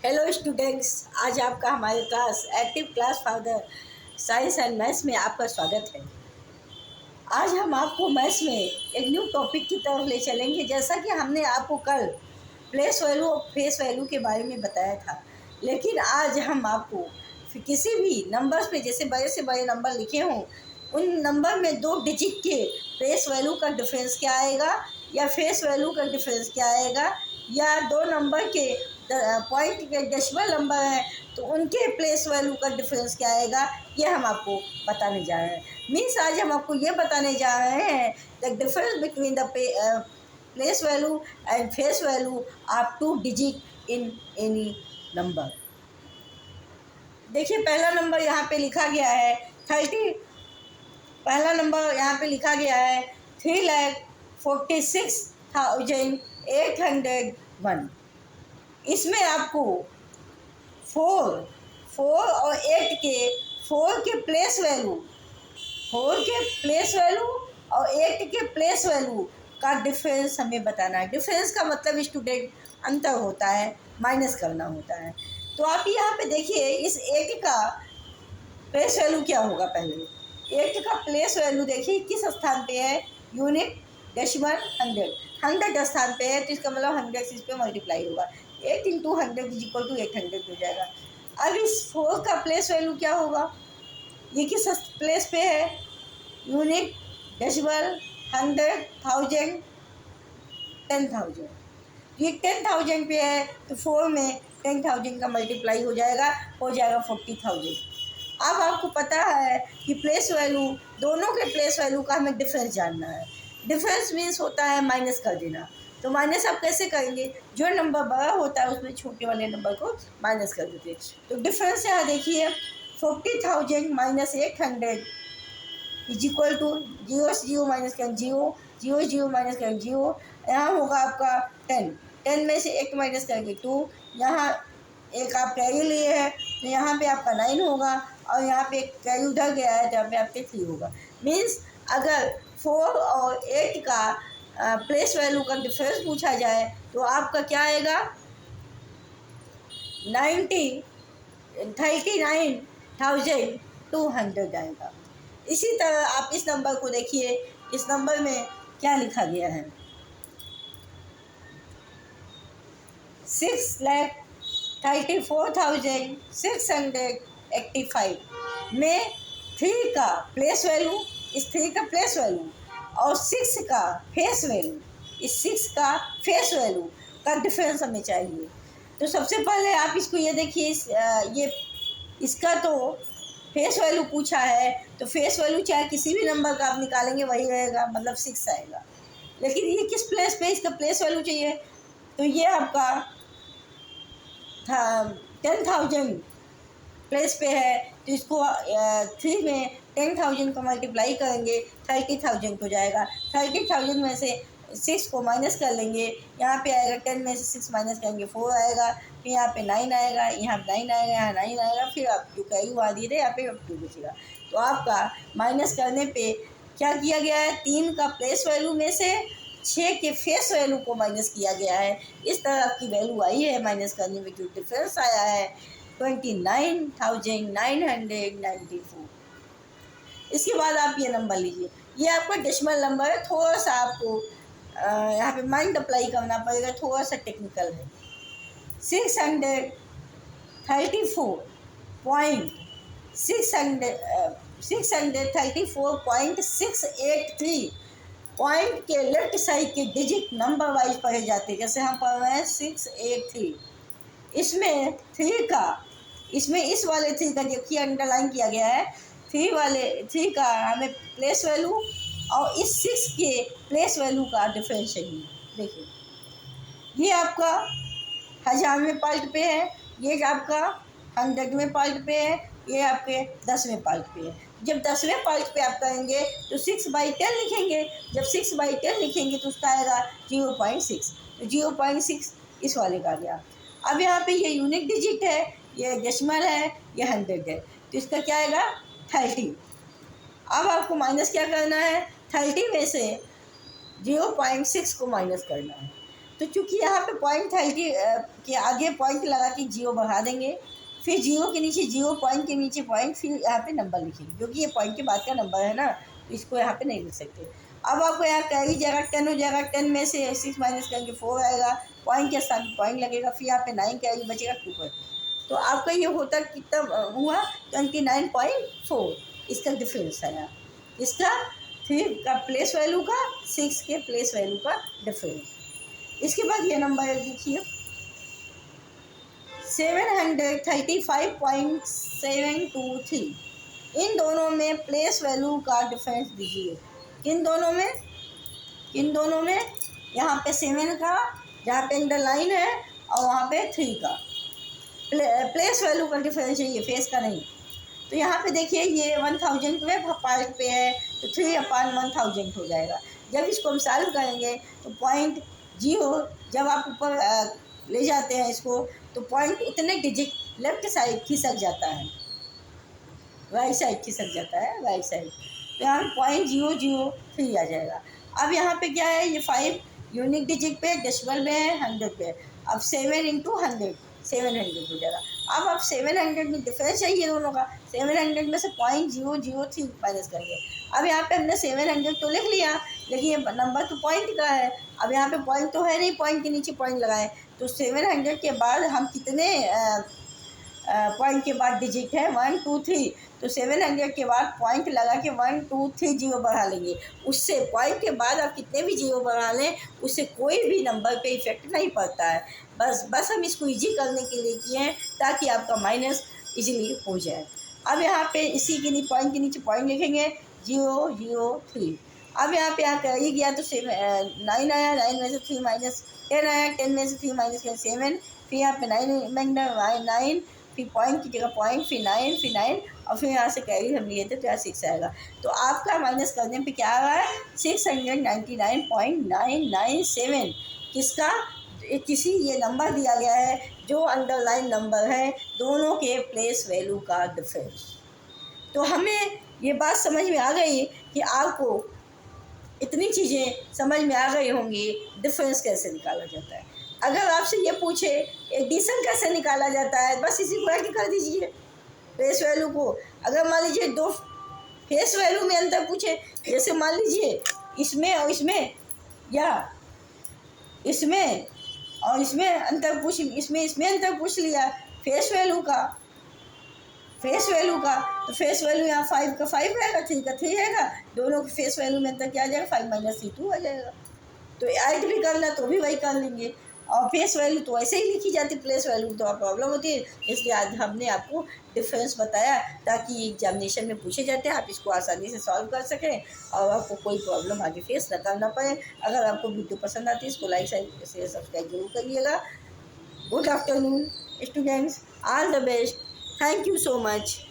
Hello students, आज आपका हमारे class active class father science and maths में आपका स्वागत है। आज हम आपको मैथ्स में एक न्यू टॉपिक की तरफ ले चलेंगे। जैसा कि हमने आपको कल प्लेस वैल्यू और फेस वैल्यू के बारे में बताया था, लेकिन आज हम आपको किसी भी नंबर्स पे जैसे बड़े से बड़े नंबर लिखे हों, उन नंबर में 2 डिजिट के प्लेस वैल्यू का डिफरेंस क्या आएगा या फेस वैल्यू का डिफरेंस क्या आएगा, या 2 नंबर के पॉइंट के डेसिमल नंबर हैं तो उनके प्लेस वैल्यू का डिफरेंस क्या आएगा, ये हम आपको बताने जा रहे हैं। मीन्स आज हम आपको ये बताने जा रहे हैं the difference between the place value and face value of 2 digit in any number. देखिए, पहला नंबर यहाँ पे लिखा गया है 30। पहला नंबर यहाँ पे लिखा गया है 3,46,801। इसमें आपको 4 और 8 के 4 के प्लेस वैल्यू और 8 के प्लेस वैल्यू का डिफरेंस हमें बताना है। डिफरेंस का मतलब स्टूडेंट अंतर होता है, माइनस करना होता है। तो आप यहाँ पे देखिए, इस 8 का प्लेस वैल्यू क्या होगा। पहले 8 का प्लेस वैल्यू देखिए किस स्थान पे है, यूनिट, डेसिमल, 100 स्थान पे है, तो इसका मतलब 100 से इस पर मल्टीप्लाई होगा। 8 इंटू 100 इज इक्वल टू 800 हो जाएगा। अब इस 4 का प्लेस वैल्यू क्या होगा, ये किस प्लेस पे है, यूनिट, डेसिमल, 100, 1000, 10,000। ये 10,000 पे है तो 4 में 10,000 का मल्टीप्लाई हो जाएगा 40,000। अब आपको पता है कि प्लेस वैल्यू, दोनों के प्लेस वैल्यू का हमें डिफरेंस जानना है। डिफरेंस मीन्स होता है माइनस कर देना। तो माइनस आप कैसे करेंगे, जो नंबर बड़ा होता है उसमें छोटे वाले नंबर को माइनस कर देते हैं। तो डिफरेंस यहाँ देखिए, 40,000 माइनस 800 इज इक्वल टू 0 से 0 माइनस करें 0, 0 0 माइनस करें 0, यहाँ होगा आपका 10 में से 1 माइनस करेंगे 2, यहाँ एक आप कैरी लिए हैं तो यहाँ पे आपका 9 होगा, और यहाँ पे एक कैरी उधर गया है तो यहाँ पे आपके 3 होगा। मीन्स अगर 4 और 8 का प्लेस वैल्यू का डिफरेंस पूछा जाए तो आपका क्या आएगा, 39,200 आएगा। इसी तरह आप इस नंबर को देखिए, इस नंबर में क्या लिखा गया है, 6,34,685 में 3 का प्लेस वैल्यू, इस 3 का प्लेस वैल्यू और 6 का फेस वैल्यू, इस 6 का फेस वैल्यू का डिफरेंस हमें चाहिए। तो सबसे पहले आप इसको ये देखिए, ये इसका तो फेस वैल्यू पूछा है, तो फेस वैल्यू चाहे किसी भी नंबर का आप निकालेंगे वही रहेगा, मतलब 6 आएगा। लेकिन ये किस प्लेस पे इसका प्लेस वैल्यू चाहिए, तो ये आपका 10,000 प्लेस पे है, तो इसको 3 में 10,000 को मल्टीप्लाई करेंगे 30,000 हो जाएगा। 30,000 में से 6 को माइनस कर लेंगे, यहाँ पे आएगा 10 में से 6 माइनस करेंगे 4 आएगा, फिर यहाँ पे 9 आएगा, यहाँ 9 आएगा, यहाँ 9 आएगा, फिर आप जो कैरी वहाँ दिए थे यहाँ पे 2 बचेगा। तो आपका माइनस करने पे क्या किया गया है, 3 का प्लेस वैल्यू में से 6 के फेस वैल्यू को माइनस किया गया है। इस तरह आपकी वैल्यू आई है माइनस करने में, जो डिफरेंस आया है 29,994। इसके बाद आप ये नंबर लीजिए, ये आपका डेसिमल नंबर है। थोड़ा सा आपको यहाँ पे माइंड अप्लाई करना पड़ेगा, थोड़ा सा टेक्निकल है। 634.683 पॉइंट के लेफ्ट साइड के डिजिट नंबर वाइज पढ़े जाते हैं। जैसे हम पढ़ रहे हैं 683, इसमें 3 का, इसमें इस वाले 3 का देखिए अंडरलाइन किया गया है, 3 का हमें प्लेस वैल्यू और इस 6 के प्लेस वैल्यू का डिफरेंस चाहिए। देखिए, ये आपका 1000 में पार्ट पे है, ये आपका 100 में पार्ट पे है, ये आपके 10वें पार्ट पे है। जब 10वें पार्ट पे आप करेंगे तो 6/10 लिखेंगे, जब 6/10 लिखेंगे तो उसका आएगा 0.6, तो 0.6 इस वाले का गया। अब यहाँ पे ये यूनिक डिजिट है, ये डेसिमल है, ये 100 है, तो इसका क्या आएगा 30। अब आपको माइनस क्या करना है, 30 में से 0.6 को माइनस करना है। तो चूँकि यहाँ पे पॉइंट था कि आगे पॉइंट लगा के 0 बढ़ा देंगे, फिर 0 के नीचे 0, पॉइंट के नीचे पॉइंट, फिर यहाँ पे नंबर लिखेंगे, क्योंकि ये पॉइंट के बाद का नंबर है ना, तो इसको यहाँ पे नहीं लिख सकते। अब आपको यहाँ कैरी जाएगा 10 हो जाएगा, 10 में से 6 माइनस करेंगे 4 आएगा, पॉइंट के साथ पॉइंट लगेगा, फिर यहाँ पे 9 कैरी बचेगा 2 पर। तो आपका ये होता कितना हुआ 29.4, इसका डिफरेंस है यहाँ, इसका 3 का प्लेस वैल्यू का 6 के प्लेस वैल्यू का डिफरेंस। इसके बाद ये नंबर देखिए 735.723, इन दोनों में प्लेस वैल्यू का डिफरेंस दीजिए। किन दोनों में यहाँ पे 7 का, जहाँ पे अंडरलाइन है, और वहाँ पे 3 का प्लेस वैल्यू का डिफरेंस है, ये फेस का नहीं। तो यहाँ पे देखिए ये 1000 पे पार्ट पे है, तो 3/1000 हो जाएगा। जब इसको हम सॉल्व करेंगे तो पॉइंट 0 जब आप ऊपर ले जाते हैं इसको, तो पॉइंट उतने डिजिट लेफ्ट साइड खिसक जाता है, राइट साइड खिसक जाता है, राइट साइड। तो यहाँ 0.003 आ जाएगा। अब यहाँ पे क्या है, ये 5 यूनिक डिजिट पे, डेसिमल में है, 100 पे। अब 7 × 100 700 हो जाएगा। अब आप 700 में डिफरेंस चाहिए दोनों का, 700 में से 0.003 माइनस करेंगे। अब यहाँ पे हमने 700 तो लिख लिया, लेकिन ये नंबर तो पॉइंट का है। अब यहाँ पे पॉइंट तो है नहीं, पॉइंट के नीचे पॉइंट लगाए, तो 700 के बाद हम कितने पॉइंट के बाद डिजिट है 1 2 3, तो 700 के बाद पॉइंट लगा के 1 2 3 0 बढ़ा लेंगे। उससे पॉइंट के बाद आप कितने भी 0 बढ़ा लें, उससे कोई भी नंबर पे इफेक्ट नहीं पड़ता है। बस हम इसको इजी करने के लिए किए हैं, ताकि आपका माइनस इजीली हो जाए। अब यहाँ पे इसी के लिए पॉइंट के नीचे पॉइंट लिखेंगे 0 0 3। अब यहाँ पे कैरी गया तो 9 आया, 9 में से 3 माइनस 10 आया, 10 में से 3 माइनस 7, फिर यहाँ पे 9, फिर पॉइंट की जगह पॉइंट, फिर 9, और फिर यहाँ से कैरी हम लिए थे तो यहाँ 6 आएगा। तो आपका माइनस करने पे क्या आ रहा है 699.997, किसका, किसी ये नंबर दिया गया है जो अंडरलाइन नंबर है, दोनों के प्लेस वैल्यू का डिफरेंस। तो हमें ये बात समझ में आ गई कि आपको इतनी चीज़ें समझ में आ गई होंगी, डिफरेंस कैसे निकाला जाता है। अगर आपसे ये पूछे एडिशन कैसे निकाला जाता है, बस इसी को ऐड कर दीजिए फेस वैल्यू को। अगर मान लीजिए 2 फेस वैल्यू में अंतर पूछे, जैसे मान लीजिए इसमें और इसमें, या इसमें और इसमें अंतर पूछ, इसमें अंतर पूछ लिया फेस वैल्यू का, तो फेस वैल्यू यहाँ 5 का 5 रहेगा, 3 का 3 रहेगा, दोनों के फेस वैल्यू में अंतर क्या आ जाएगा 5 - 3 2 आ जाएगा। तो ऐड भी करना तो भी वही कर लेंगे, और फेस वैल्यू तो ऐसे ही लिखी जाती, प्लेस वैल्यू तो प्रॉब्लम होती है। इसलिए आज हमने आपको डिफरेंस बताया, ताकि एग्जामिनेशन में पूछे जाते हैं, आप इसको आसानी से सॉल्व कर सकें और आपको कोई प्रॉब्लम आगे फेस न करना पड़े। अगर आपको वीडियो पसंद आती है, इसको लाइक शेयर सब्सक्राइब जरूर करिएगा। Good afternoon students, all the best, thank you so much.